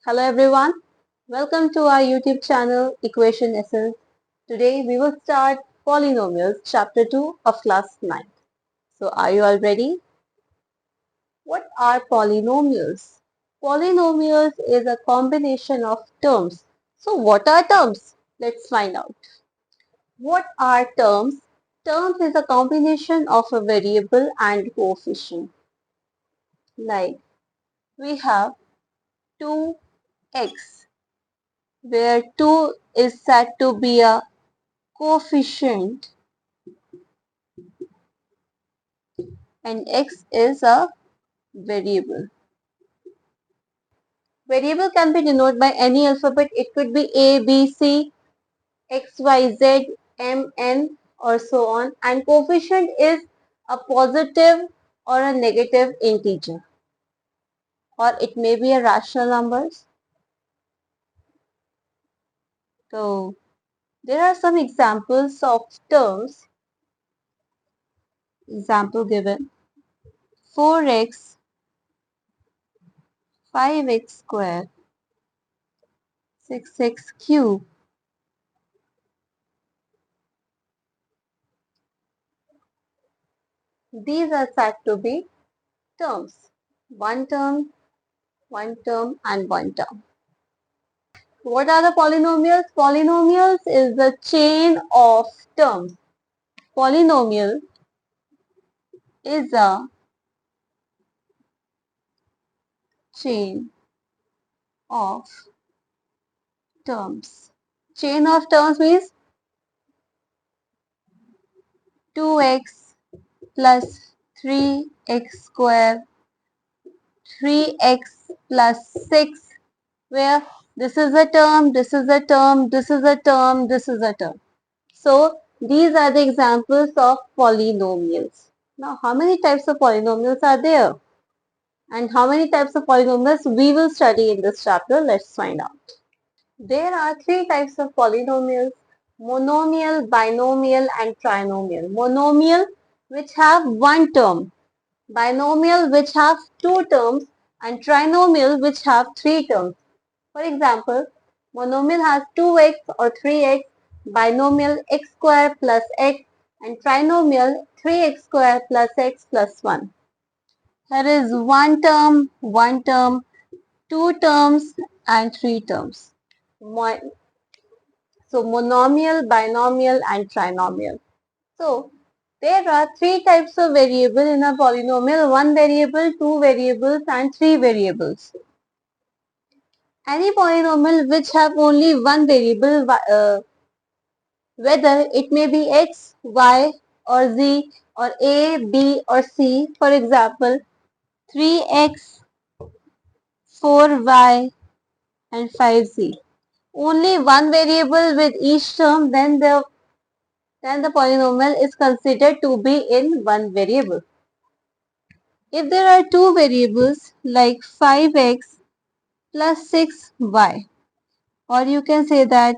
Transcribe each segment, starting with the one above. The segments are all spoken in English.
Hello everyone, welcome to our YouTube channel Equation Essence. Today we will start Polynomials chapter 2 of class 9. So are you all ready? What are polynomials? Polynomials is a combination of terms. So what are terms? Let's find out. What are terms? Terms is a combination of a variable and coefficient. Like we have 2x where 2 is said to be a coefficient and x is a variable. Variable can be denoted by any alphabet. It could be A, B, C, X, Y, Z, M, N or so on. And coefficient is a positive or a negative integer, or it may be a rational numbers. So there are some examples of terms. Example given: 4x, 5x square, 6x cube. These are said to be terms. One term, one term and one term. What are the polynomials? Polynomials is the chain of terms. Polynomial is a chain of terms. Chain of terms means 2x plus 3x square, 3x plus 6, where this is a term, this is a term, this is a term, this is a term. So these are the examples of polynomials. Now how many types of polynomials are there? And how many types of polynomials we will study in this chapter? Let's find out. There are three types of polynomials: monomial, binomial and trinomial. Monomial, which have one term, binomial, which have two terms, and trinomial, which have three terms. For example, monomial has 2x or 3x, binomial x square plus x, and trinomial 3x square plus x plus 1. There is one term, two terms and three terms. So monomial, binomial and trinomial. So there are three types of variable in a polynomial: one variable, two variables and three variables. Any polynomial which have only one variable, whether it may be x, y or z or a, b or c. For example, 3x, 4y and 5z. Only one variable with each term, then the polynomial is considered to be in one variable. If there are two variables like 5x plus 6y, or you can say that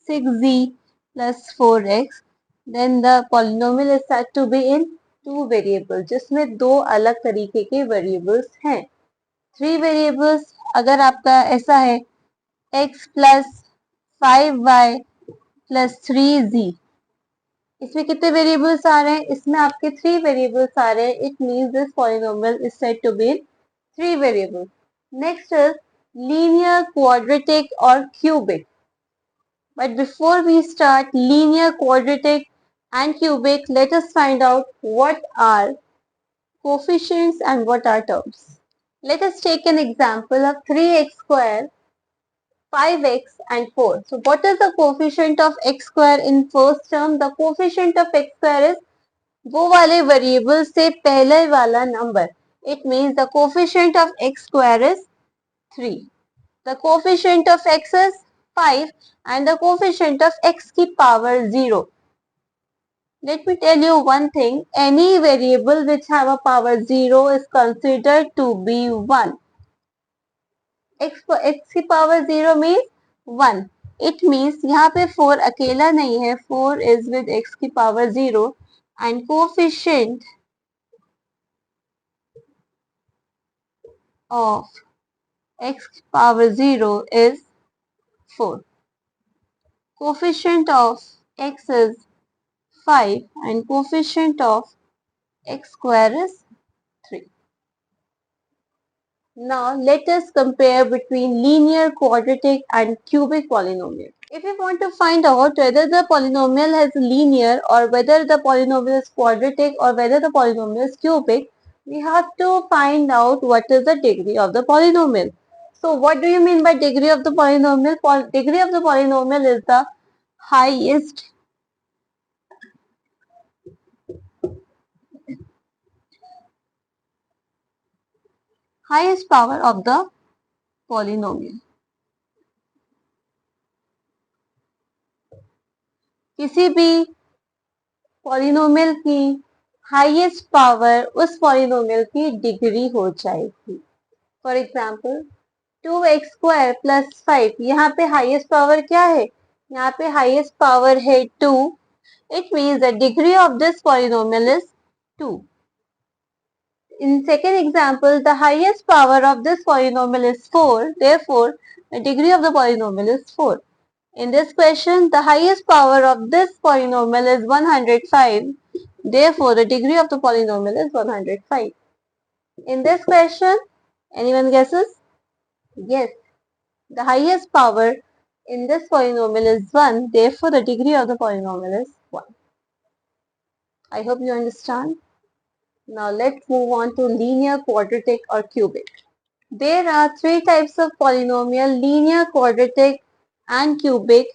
6z plus 4x, then the polynomial is said to be in two variables, जिसमें दो अलग तरीके के variables हैं. Three variables अगर आपका ऐसा है x plus 5y plus 3z, इसमें कितने वेरिएबल्स आ रहे हैं? इसमें आपके थ्री वेरिएबल्स आ रहे हैं. It means this polynomial is said to be three variables. Next is linear, quadratic और cubic. But before we start linear, quadratic and cubic, let us find out what are coefficients and what are terms. Let us take an example of 3x square, 5x and 4. So what is the coefficient of x square in first term? The coefficient of x square is वो वाले variable से पहले वाला number. It means the coefficient of x square is 3. The coefficient of x is 5 and the coefficient of x की power 0. Let me tell you one thing. Any variable which have a power 0 is considered to be 1. x की power 0 means 1. It means यहाँ पे 4 अकेला नहीं है. 4 is with x की power 0 and coefficient of x power 0 is 4. Coefficient of x is 5 and coefficient of x square is 3. Now let us compare between linear, quadratic and cubic polynomial. If we want to find out whether the polynomial is linear or whether the polynomial is quadratic or whether the polynomial is cubic, we have to find out what is the degree of the polynomial. So what do you mean by degree of the polynomial? Degree of the polynomial is the highest power of the polynomial. किसी भी polynomial की highest power उस polynomial की degree हो जाएगी. For example 2x square plus 5, यहाँ पे highest power क्या है? यहाँ पे हाईएस्ट पावर है 2. It means the degree of this polynomial is 2. In second example, the highest power of this polynomial is 4. Therefore, the degree of the polynomial is 4. In this question, the highest power of this polynomial is 105. Therefore, the degree of the polynomial is 105. In this question, anyone guesses? Yes. The highest power in this polynomial is 1. Therefore, the degree of the polynomial is 1. I hope you understand. Now, let's move on to linear, quadratic or cubic. There are three types of polynomial: linear, quadratic and cubic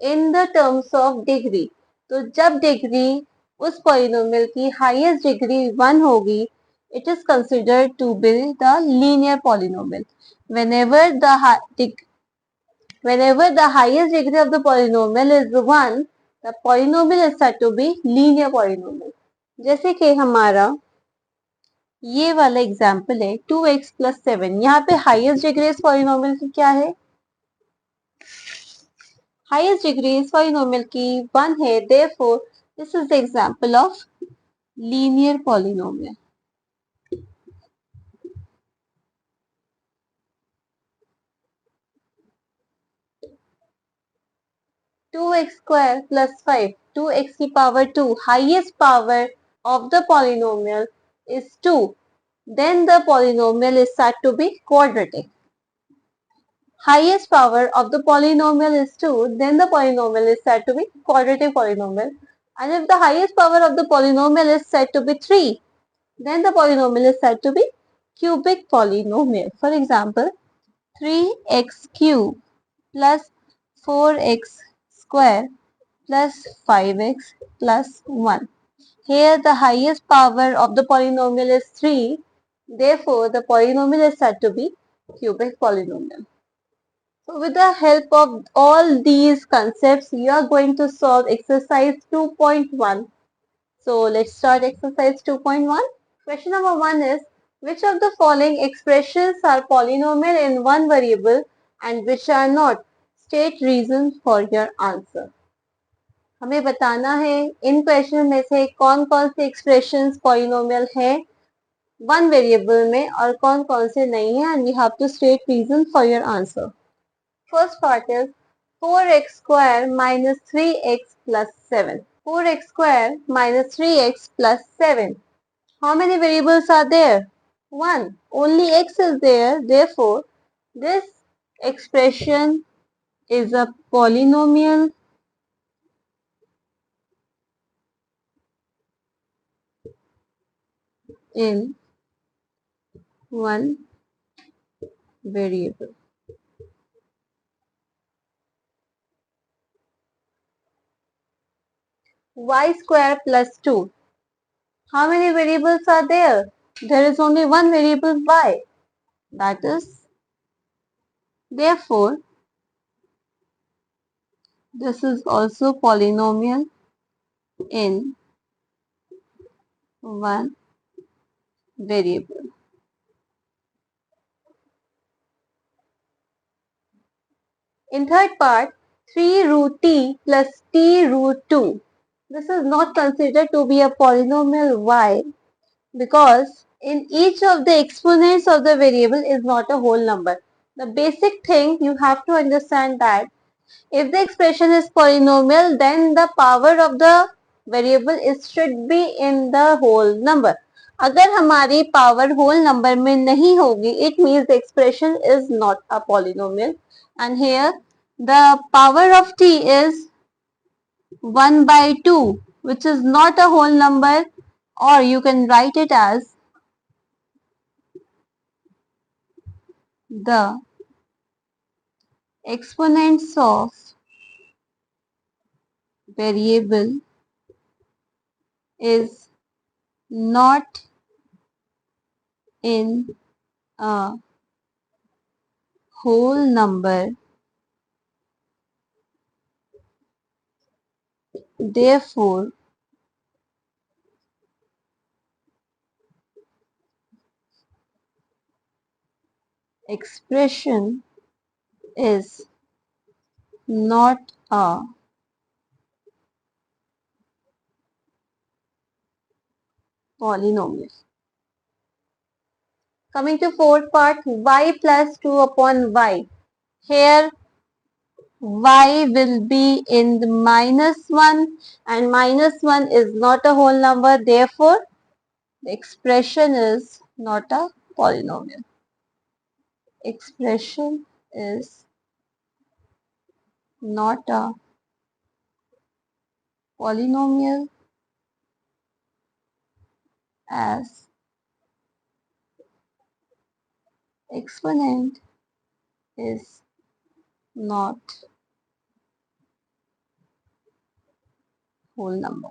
in the terms of degree. तो जब degree उस polynomial की highest degree 1 होगी, it is considered to be the linear polynomial. Whenever the highest degree of the polynomial is 1, the polynomial is said to be linear polynomial. जैसे कि हमारा ये वाला एग्जाम्पल है 2x plus 7. यहाँ पे हाईएस्ट डिग्री इस पॉलिनोमियल की क्या है? Highest degree is polynomial की 1 है. Therefore, this is the example of linear polynomial. Two x square plus 5, 2x की power 2, highest power of the polynomial is 2. Then the polynomial is said to be quadratic. Highest power of the polynomial is 2, then the polynomial is said to be quadratic polynomial. And if the highest power of the polynomial is said to be 3, then the polynomial is said to be cubic polynomial. For example, 3x cube plus 4x square plus 5x plus 1. Here the highest power of the polynomial is 3. Therefore, the polynomial is said to be cubic polynomial. So with the help of all these concepts, you are going to solve exercise 2.1. So let's start exercise 2.1. Question number 1 is, which of the following expressions are polynomial in one variable and which are not? State reasons for your answer. हमें बताना है इन question में से कौन कौन से expressions polynomial है one variable में और कौन कौन से नहीं है, and we have to state reason for your answer. First part is 4x square minus 3x plus 7. 4x square minus 3x plus 7. How many variables are there? 1. Only x is there. Therefore, this expression is a polynomial in one variable. Y square plus 2. How many variables are there? There is only one variable y. That is, therefore, this is also polynomial in one variable. In third part, 3 root t plus t root 2. This is not considered to be a polynomial y. because in each of the exponents of the variable is not a whole number. The basic thing you have to understand that if the expression is polynomial, then the power of the variable is should be in the whole number. अगर हमारी power whole number में नहीं होगी, it means the expression is not a polynomial. And here the power of t is 1 by 2, which is not a whole number, or you can write it as the exponents of variable is not in a whole number, therefore expression is not a polynomial. Coming to fourth part, y plus 2 upon y. Here y will be in the -1 and -1 is not a whole number, therefore the expression is not a polynomial. Expression is not a polynomial as exponent is not whole number.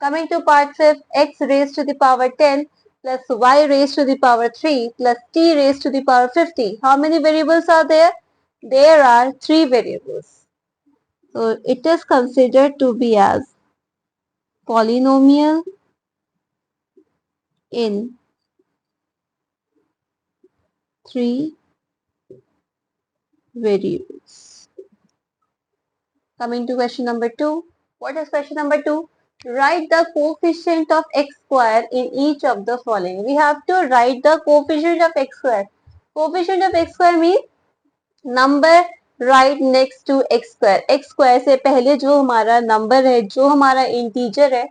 Coming to part 5, x raised to the power 10 plus y raised to the power 3 plus t raised to the power 50. How many variables are there? There are 3 variables. So it is considered to be as polynomial in 3 variables. Coming to question number 2. What is question number 2? Write the coefficient of x square in each of the following. We have to write the coefficient of x square. Coefficient of x square means number right next to x square. X square से पहले जो हमारा number है, जो हमारा integer है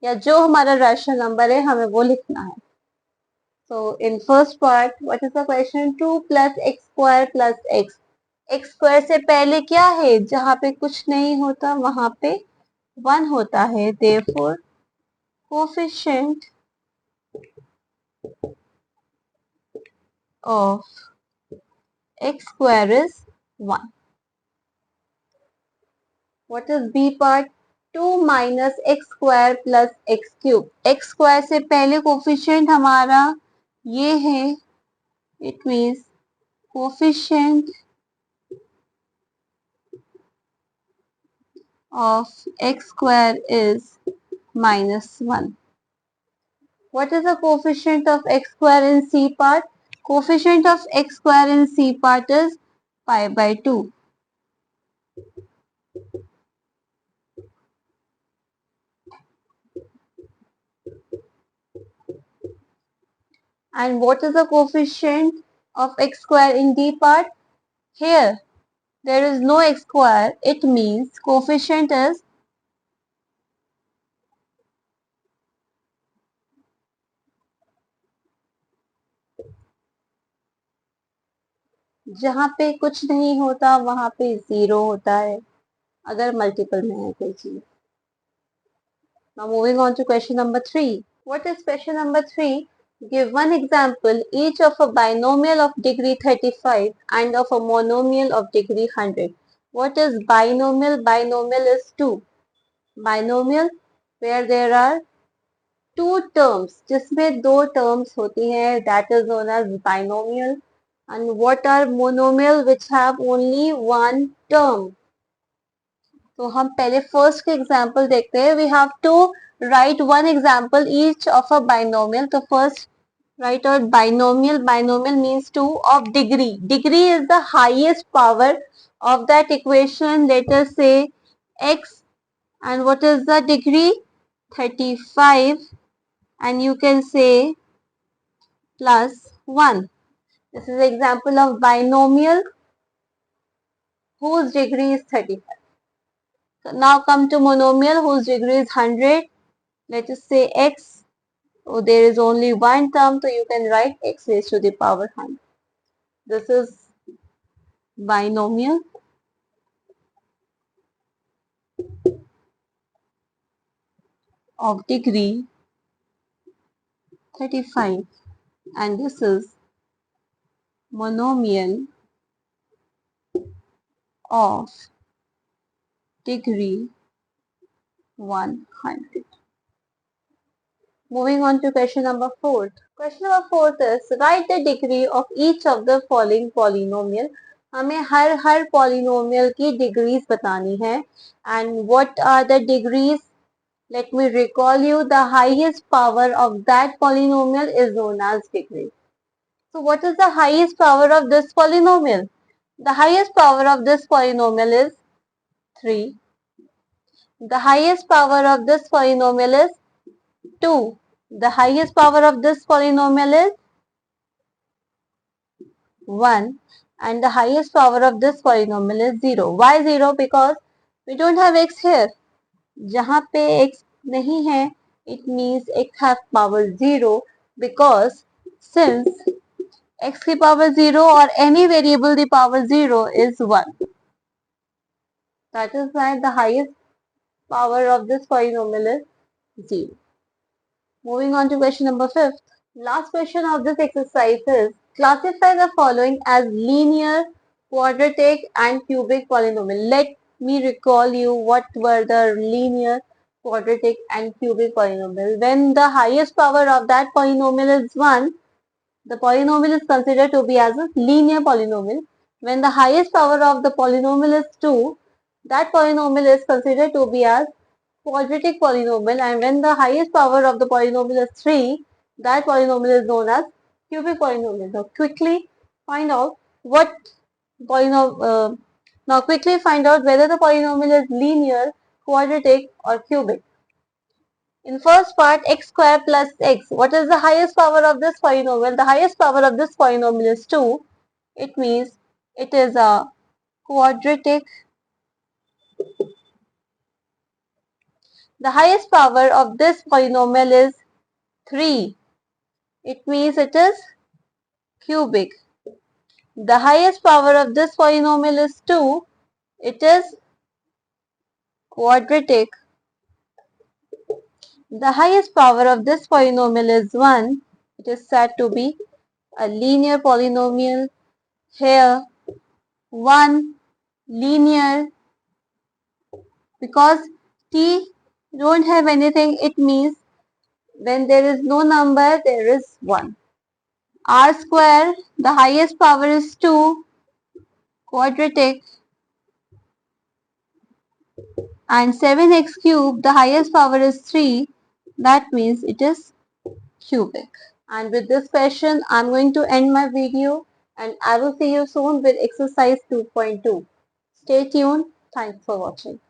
या जो हमारा रैशनल नंबर है, हमें वो लिखना है. So in first part what is the question? 2 plus X square plus X. X square से पहले क्या है? जहां पे कुछ नहीं होता वहां पे 1 होता है, therefore coefficient of x square is 1. What is B part? 2 minus x square plus x cube. x square से पहले कोफिशिएंट हमारा ये है. It means coefficient of x square is -1. What is the coefficient of x square in C part? Coefficient of x square in C part is pi by 2. And what is the coefficient of x square in D part? Here there is no x square, it means coefficient is जहाँ पे कुछ नहीं होता वहाँ पे 0 होता है अगर मल्टीपल में है कोई चीज. Now moving on to question number 3. What is question number 3? Give one example each of a binomial of degree 35 and of a monomial of degree 100. What is binomial? Binomial is 2. Binomial where there are 2 terms, जिसमें 2 terms होती हैं, that is known as binomial. And what are monomial? Which have only one term. तो हम पहले first के example देखते हैं. We have to write one example each of a binomial. तो first write out binomial. Binomial means 2 of degree. Degree is the highest power of that equation. Let us say x, and what is the degree? 35 and you can say plus 1. This is an example of binomial whose degree is 35. So now come to monomial whose degree is 100. Let us say x. So there is only one term, so you can write x raised to the power 100. This is binomial of degree 35 and this is monomial of degree 100. Moving on to question number 4. Question number 4 is write the degree of each of the following polynomial. हमें हर polynomial की degrees बतानी है. And what are the degrees? Let me recall you, the highest power of that polynomial is known as degree. So what is the highest power of this polynomial? The highest power of this polynomial is 3. The highest power of this polynomial is 2. The highest power of this polynomial is 1. And the highest power of this polynomial is 0. Why 0? Because we don't have x here. जहाँ पे x नहीं है, it means x has power 0 because since x की power 0 or any variable the power 0 is 1. That is why the highest power of this polynomial is 0. Moving on to question number 5. Last question of this exercise is classify the following as linear, quadratic and cubic polynomial. Let me recall you what were the linear, quadratic and cubic polynomial. When the highest power of that polynomial is 1, the polynomial is considered to be as a linear polynomial. When the highest power of the polynomial is 2, that polynomial is considered to be as quadratic polynomial, and when the highest power of the polynomial is 3, that polynomial is known as cubic polynomial. Find out what now quickly find out whether the polynomial is linear, quadratic or cubic. In first part, x square plus x. What is the highest power of this polynomial? The highest power of this polynomial is 2. It means it is a quadratic. The highest power of this polynomial is 3. It means it is cubic. The highest power of this polynomial is 2. It is quadratic. The highest power of this polynomial is 1. It is said to be a linear polynomial. Here 1 linear because t don't have anything, it means when there is no number there is 1. R square, the highest power is 2, quadratic, and 7x cube, the highest power is 3, that means it is cubic. And with this question I'm going to end my video and I will see you soon with exercise 2.2. Stay tuned. Thanks for watching.